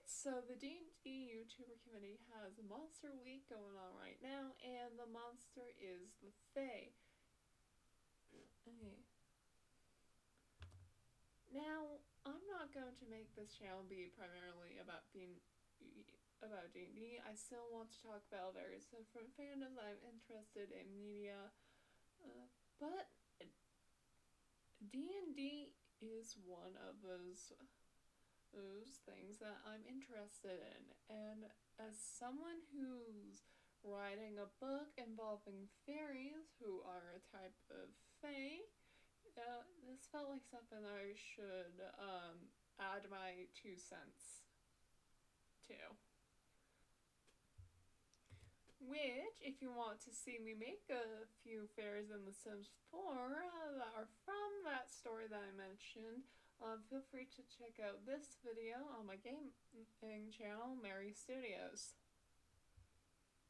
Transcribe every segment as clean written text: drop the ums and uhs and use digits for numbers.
So the D&D YouTuber community has a Monster Week going on right now, and the monster is the Fae. Okay. Now, I'm not going to make this channel be primarily about D&D. I still want to talk about various different fandoms. I'm interested in media, but D&D is one of those things that I'm interested in. And as someone who's writing a book involving fairies, who are a type of fae, this felt like something I should add my 2 cents to. Which, if you want to see me make a few fairies in The Sims 4 that are from that story that I mentioned, feel free to check out this video on my gaming channel, Mary Studios.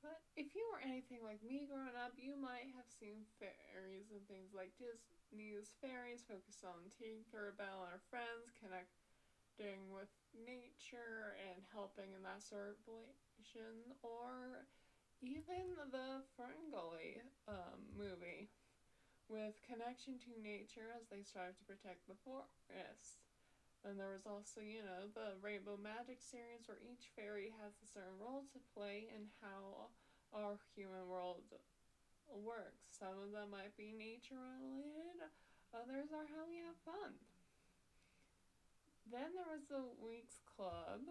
But if you were anything like me growing up, you might have seen fairies and things like Disney's Fairies, focused on Tinkerbell and her friends, connecting with nature and helping in that sort of relation, or even the Ferngully movie, with connection to nature as they strive to protect the forest. And there was also, the Rainbow Magic series, where each fairy has a certain role to play in how our human world works. Some of them might be nature related, others are how we have fun. Then there was the Weeks Club,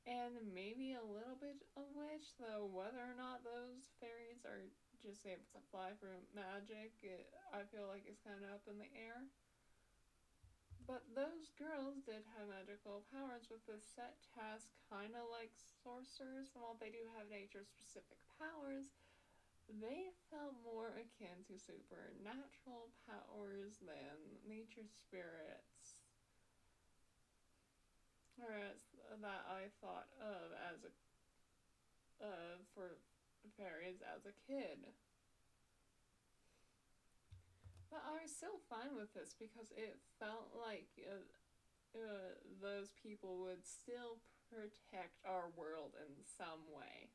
and maybe a little bit of Witch, though whether or not those fairies are just able to fly through magic, I feel like it's kind of up in the air. But those girls did have magical powers with a set task, kind of like sorcerers, and while they do have nature-specific powers, they felt more akin to supernatural powers than nature spirits. Whereas that I thought of as for fairies as a kid. But I was still fine with this because it felt like those people would still protect our world in some way.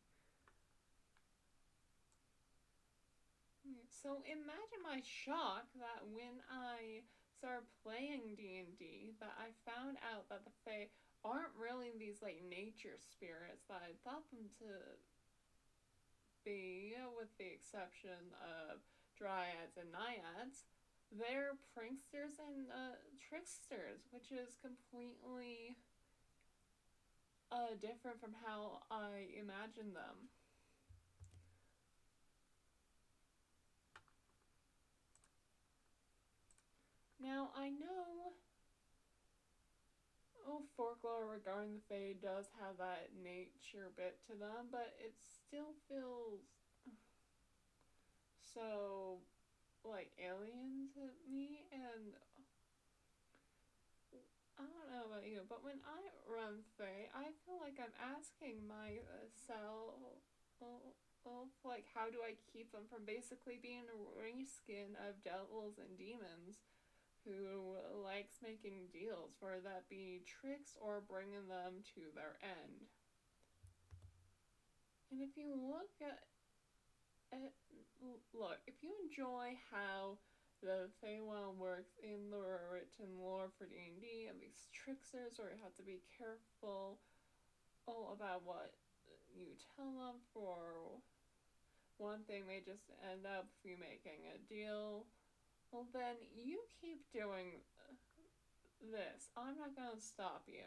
So imagine my shock that when I started playing D&D, that I found out that the Fae aren't really these like nature spirits that I thought them to be, with the exception of dryads and naiads. They're pranksters and tricksters, which is completely different from how I imagined them. Now, I know folklore regarding the Fae does have that nature bit to them, but it still feels so like alien to me, and I don't know about you, but when I run Fae, I feel like I'm asking myself, like, how do I keep them from basically being a reskin of devils and demons who likes making deals, whether that be tricks or bringing them to their end. And if you if you enjoy how the Feywild works in the written lore for D&D, and these tricksters where you have to be careful about what you tell them. For one thing, they just end up you making a deal. Well, then you keep doing this. I'm not gonna stop you.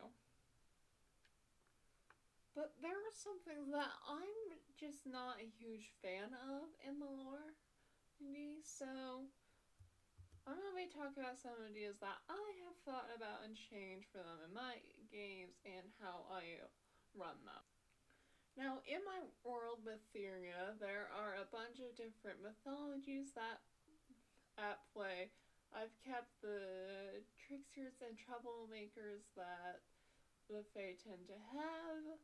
But there are some things that I'm just not a huge fan of in the lore, so I'm going to be talking about some ideas that I have thought about and changed for them in my games and how I run them. Now, in my world Mytheria, there are a bunch of different mythologies that at play. I've kept the tricksters and troublemakers that the Fae tend to have.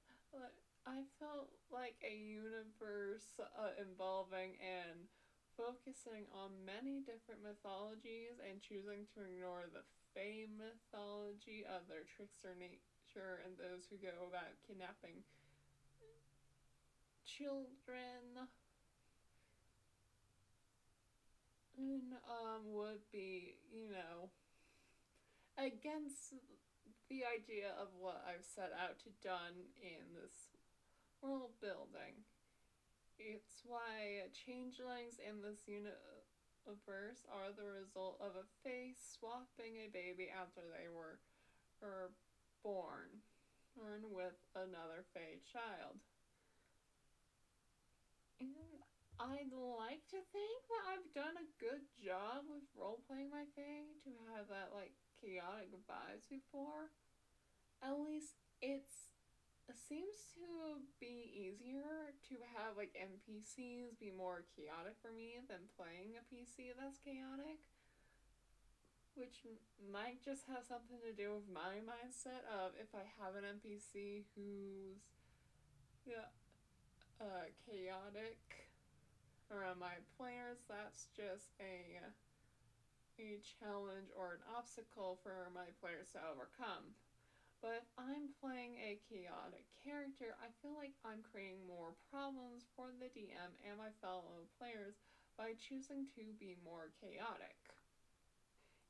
I felt like a universe involving and focusing on many different mythologies and choosing to ignore the Fae mythology of their trickster nature character and those who go about kidnapping children would be, against the idea of what I've set out to done in this world building. It's why changelings in this universe are the result of a fae swapping a baby after they were born with another fae child. And I'd like to think that I've done a good job with role-playing my fae to have that, chaotic vibes before. At least it seems to be easier to have, NPCs be more chaotic for me than playing a PC that's chaotic. Which might just have something to do with my mindset of if I have an NPC who's chaotic around my players, that's just a challenge or an obstacle for my players to overcome. But if I'm playing a chaotic character, I feel like I'm creating more problems for the DM and my fellow players by choosing to be more chaotic.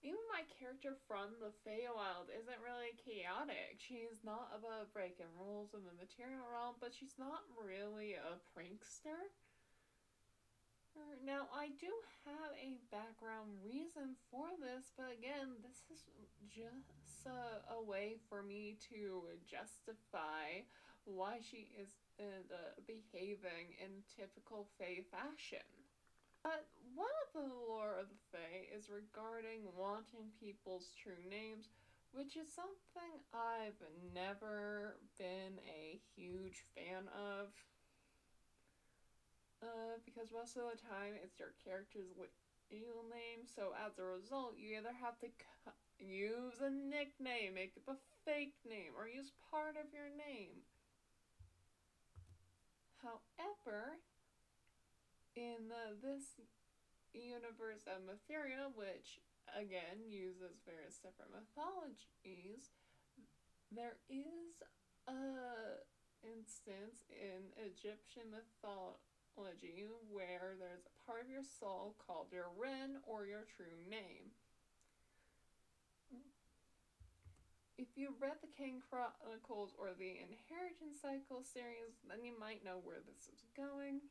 Even my character from the Feywild isn't really chaotic. She's not above breaking rules in the material realm, but she's not really a prankster. Now, I do have a background reason for this, but again, this is just a way for me to justify why she is behaving in typical Fae fashion. But one of the lore of the Fae is regarding wanting people's true names, which is something I've never been a huge fan of. Because most of the time it's your character's real name, so as a result, you either have to use a nickname, make up a fake name, or use part of your name. However, in this universe of Mytheria, which again uses various different mythologies, there is a instance in Egyptian mythology where there's a part of your soul called your Ren, or your true name. If you read the King Chronicles or the Inheritance Cycle series, then you might know where this is going.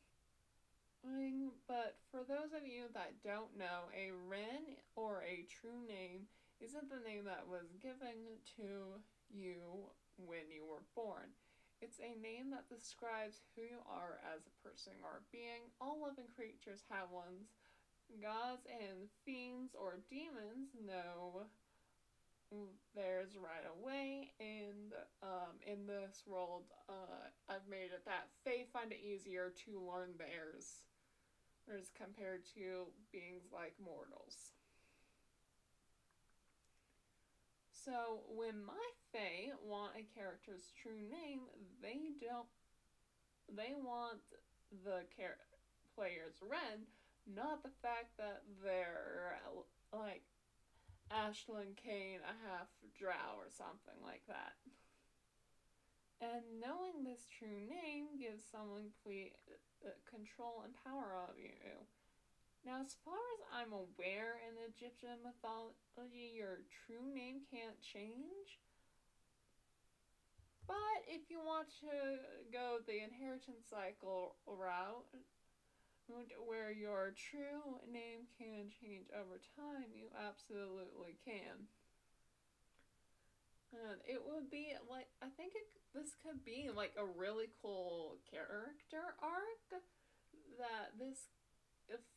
But for those of you that don't know, a Ren, or a true name, isn't the name that was given to you when you were born. It's a name that describes who you are as a person or being. All living creatures have ones. Gods and fiends or demons know theirs right away, and in this world, I've made it that Fae find it easier to learn theirs as compared to beings like mortals. So when my Fae want a character's true name, they want the player's Ren, not the fact that they're like Ashlyn Kane, a half drow or something like that. And knowing this true name gives someone complete control and power of you. Now, as far as I'm aware, in Egyptian mythology, your true name can't change. But if you want to go the inheritance cycle route, where your true name can change over time, you absolutely can. And it would be I think this could be a really cool character arc that this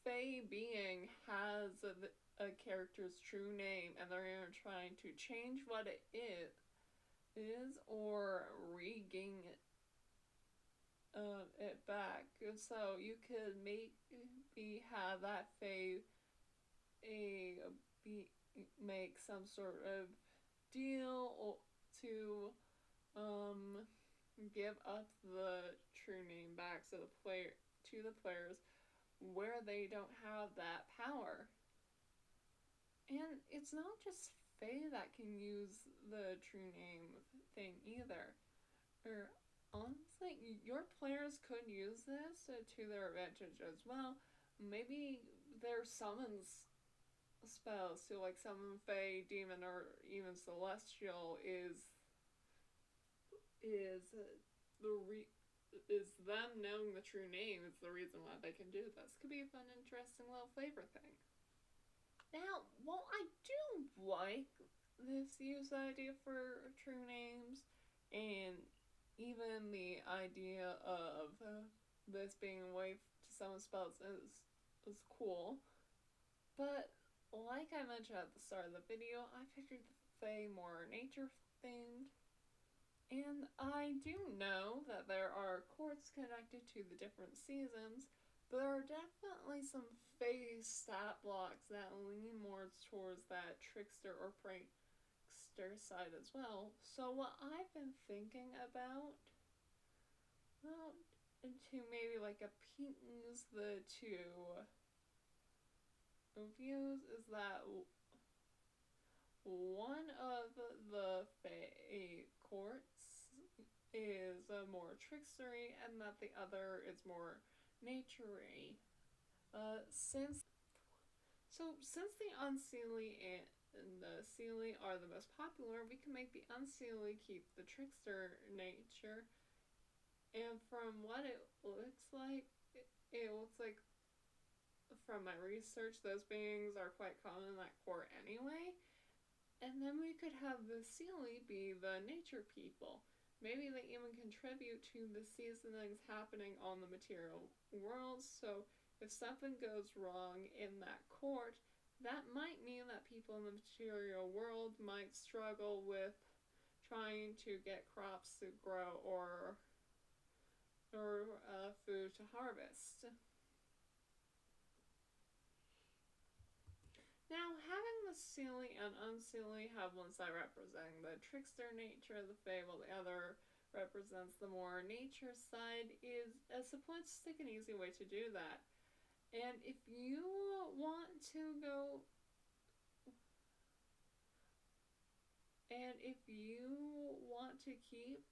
Fae being has a character's true name, and they're trying to change what it is or regain it back. So you could maybe have that Fae make some sort of deal to give up the true name back to the players where they don't have that power. And it's not just Fae that can use the true name thing Or honestly, your players could use this to their advantage as well. Maybe their summons spells to like summon Fae, Demon, or even Celestial is the is them knowing the true name is the reason why they can do this. Could be a fun, interesting little flavor thing. Now, while I do like this use idea for true names, and even the idea of this being a way to summon spells is cool, but like I mentioned at the start of the video, I figured the Fae more nature themed. And I do know that there are courts connected to the different seasons, but there are definitely some Fae stat blocks that lean more towards that trickster or prankster side as well. So what I've been thinking about, well, to maybe like appease the two views is that one of the Fae courts is more trickstery, and that the other is more naturey. Since the Unseelie and the Seelie are the most popular, we can make the Unseelie keep the trickster nature. And from what it looks like from my research, those beings are quite common in that court anyway. And then we could have the Seelie be the nature people. Maybe they even contribute to the seasonings happening on the material world, so if something goes wrong in that court, that might mean that people in the material world might struggle with trying to get crops to grow or food to harvest. Now, having the Seelie and Unseelie have one side representing the trickster nature of the Fae, while the other represents the more nature side, is a simplistic and easy way to do that. And if you want to go, and if you want to keep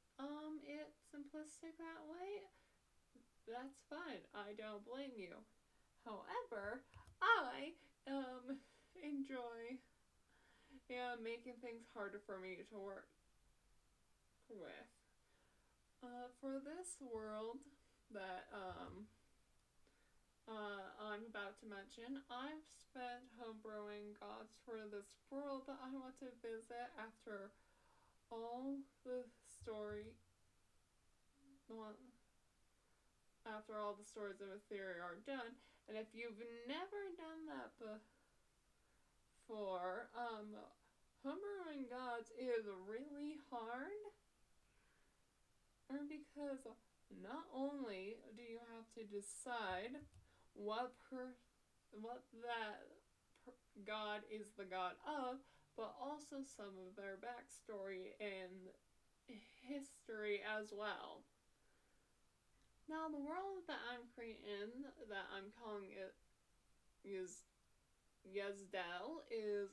it simplistic that way, that's fine. I don't blame you. However, I enjoy making things harder for me to work with. For this world that I'm about to mention, I've spent homebrewing gods for this world that I want to visit after all the story. After all the stories of Etheria are done, and if you've never done that before, homebrewing gods is really hard, because not only do you have to decide what that god is the god of, but also some of their backstory and history as well. Now, the world that I'm creating, that I'm calling it Yezdel, is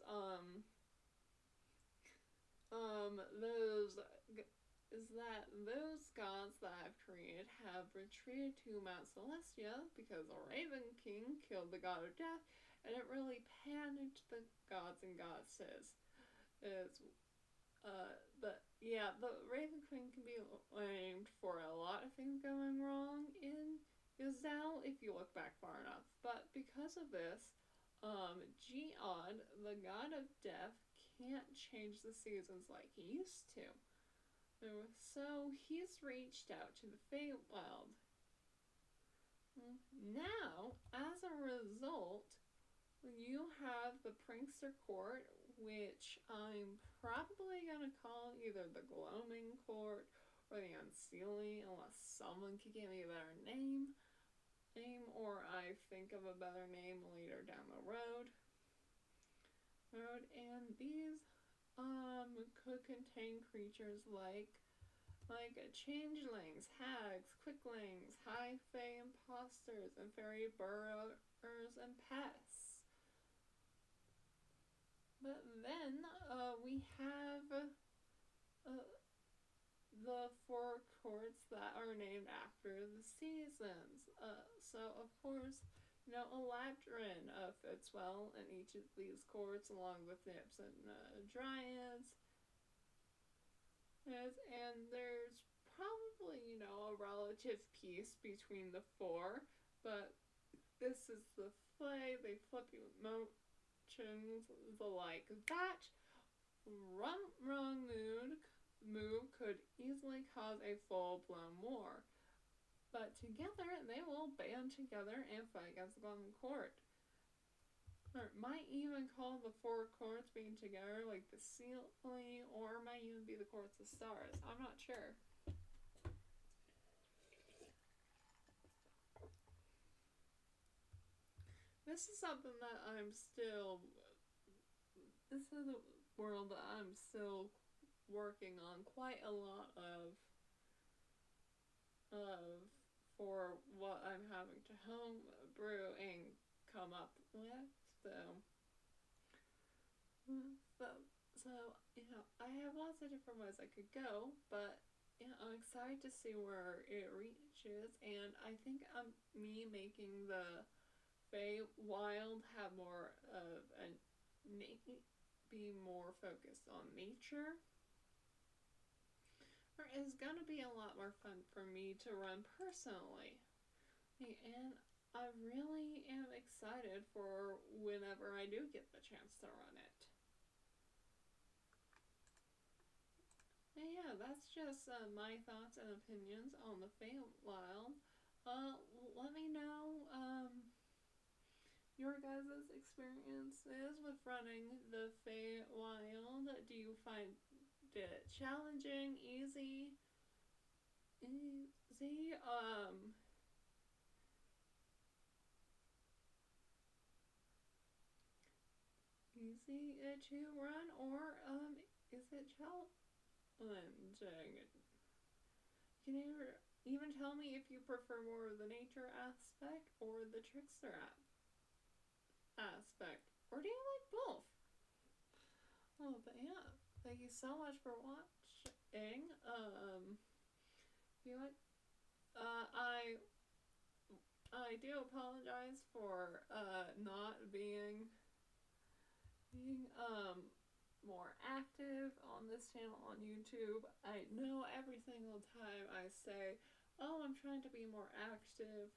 those gods that I've created have retreated to Mount Celestia because a Raven King killed the god of death, and it really panicked the gods and goddesses. The Raven Queen can be blamed for a lot of things going wrong in Yezdel if you look back far enough. But because of this, Geod, the god of death, can't change the seasons like he used to. So he's reached out to the Feywild. Now, as a result, you have the Prankster Court, which I'm probably going to call either the Gloaming Court or the Unseelie, unless someone could give me a better name, or I think of a better name later down the road. And these could contain creatures like changelings, hags, quicklings, high fae imposters, and fairy burrowers and pests. But then we have the four courts that are named after the seasons. So of course, Eladrin fits well in each of these courts, along with nymphs and dryads. And there's probably, a relative peace between the four, but this is the play. They flip emotions the like that. Wrong move could easily cause a full-blown war. But together, they will band together and fight against the Golden Court. Or might even call the four courts being together like the ceiling, or might even be the courts of stars. I'm not sure. This is something that this is a world that I'm still working on quite a lot of for what I'm having to home brew and come up with. So I have lots of different ways I could go, but I'm excited to see where it reaches, and I think me making the Fae Wild have more of be more focused on nature is gonna be a lot more fun for me to run personally. And I really am excited for whenever I do get the chance to run it. And yeah, that's just my thoughts and opinions on the Feywild. Let me know your guys' experiences with running the Feywild. Do you find it challenging, easy, easy to run, or is it challenging? Can you even tell me if you prefer more of the nature aspect or the trickster aspect, or do you like both? Oh, but yeah, thank you so much for watching. You like, I do apologize for not being more active on this channel on YouTube. I know every single time I say, oh, I'm trying to be more active,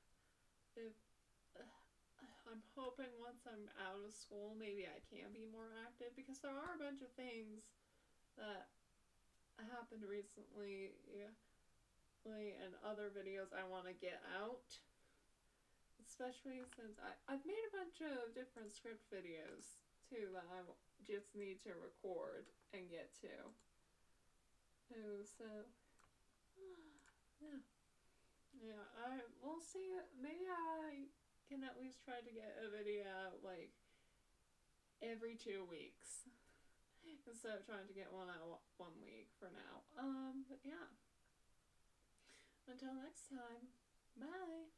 I'm hoping once I'm out of school maybe I can be more active, because there are a bunch of things that happened recently and other videos I want to get out, especially since I've made a bunch of different script videos too that I just need to record and get to. So we'll see. Maybe I can at least try to get a video out like every 2 weeks instead of trying to get one out 1 week for now. But yeah, until next time, bye.